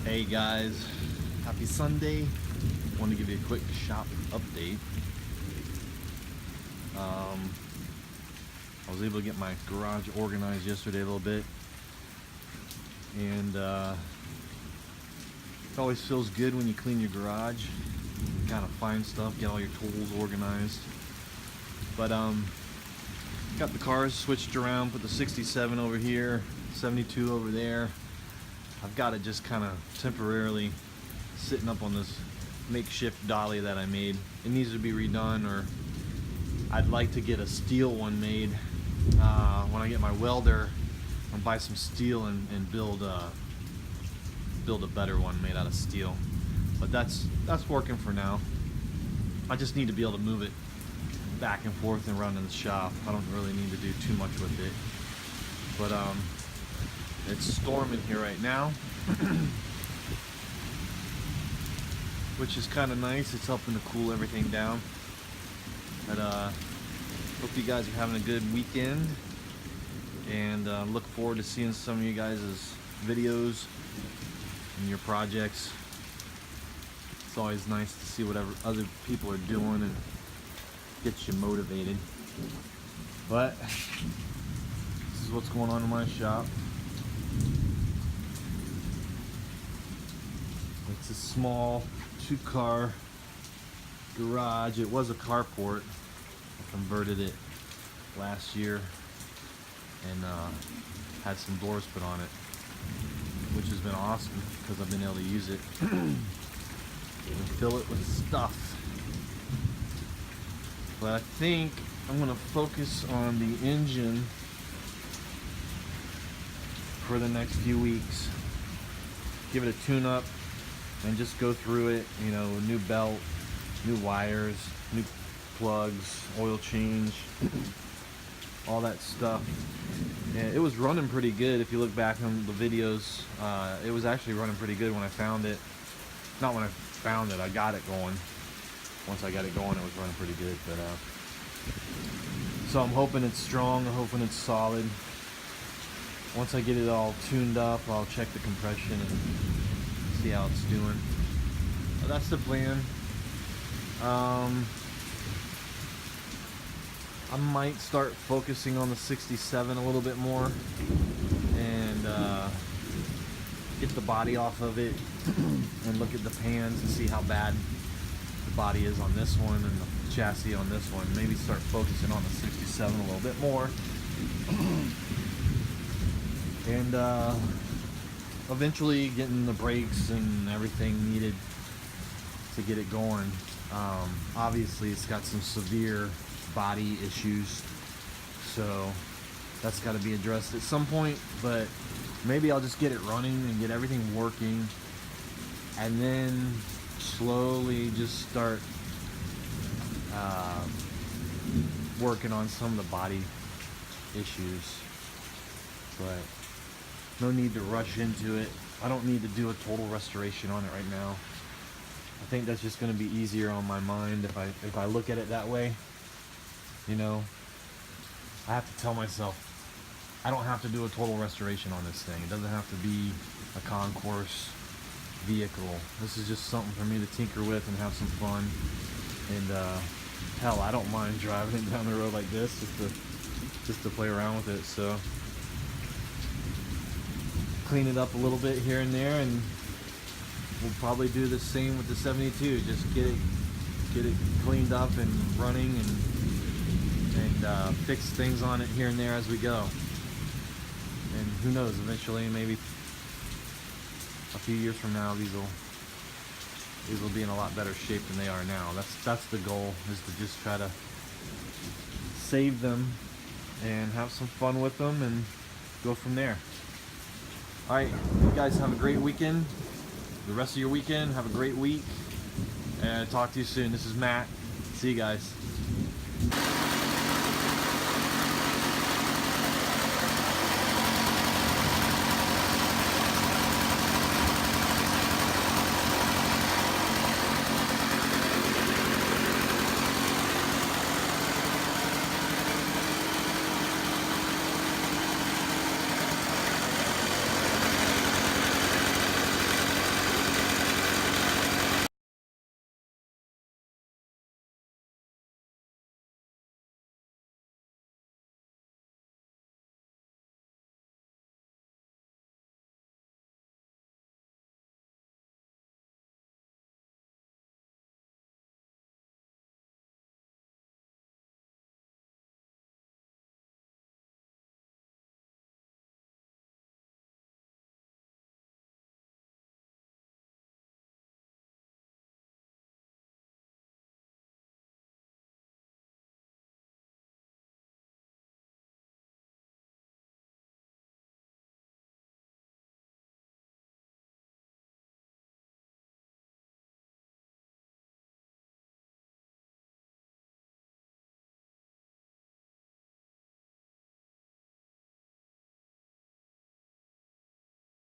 Hey guys, happy Sunday. Want to give you a quick shop update. I was able to get my garage organized yesterday a little bit, and it always feels good when you clean your garage, kind of find stuff, get all your tools organized. But got the cars switched around, put the 67 over here, 72 over there. I've got it just kind of temporarily sitting up on this makeshift dolly that I made. It needs to be redone, or I'd like to get a steel one made. When I get my welder, I'll buy some steel and build a better one made out of steel. But that's working for now. I just need to be able to move it back and forth and run in the shop. I don't really need to do too much with it. But it's storming here right now, which is kind of nice. It's helping to cool everything down. But hope you guys are having a good weekend, and look forward to seeing some of you guys' videos and your projects. It's always nice to see whatever other people are doing and gets you motivated. But this is what's going on in my shop. It's a small 2-car garage. It was a carport. I converted it last year and had some doors put on it, which has been awesome because I've been able to use it and fill it with stuff. But I think I'm going to focus on the engine for the next few weeks. Give it a tune-up and just go through it, you know, new belt, new wires, new plugs, oil change, all that stuff. And it was running pretty good. If you look back on the videos, it was actually running pretty good when I found it. Not when I found it, I got it going. Once I got it going, it was running pretty good. But so I'm hoping it's strong, I'm hoping it's solid. Once I get it all tuned up, I'll check the compression and see how it's doing. But that's the plan. I might start focusing on the 67 a little bit more and get the body off of it and look at the pans and see how bad the body is on this one and the chassis on this one. Maybe start focusing on the 67 a little bit more. And eventually getting the brakes and everything needed to get it going. Obviously it's got some severe body issues, so that's got to be addressed at some point. But maybe I'll just get it running and get everything working, and then slowly just start working on some of the body issues. But no need to rush into it. I don't need to do a total restoration on it right now. I think that's just going to be easier on my mind if I look at it that way. You know, I have to tell myself I don't have to do a total restoration on this thing. It doesn't have to be a concourse vehicle. This is just something for me to tinker with and have some fun. And hell, I don't mind driving it down the road like this just to play around with it. So clean it up a little bit here and there, and we'll probably do the same with the 72. Just get it cleaned up and running, and fix things on it here and there as we go. And who knows, eventually, maybe a few years from now, these will be in a lot better shape than they are now. That's the goal, is to just try to save them and have some fun with them and go from there. Alright, you guys have a great weekend. The rest of your weekend, have a great week. And talk to you soon. This is Matt. See you guys.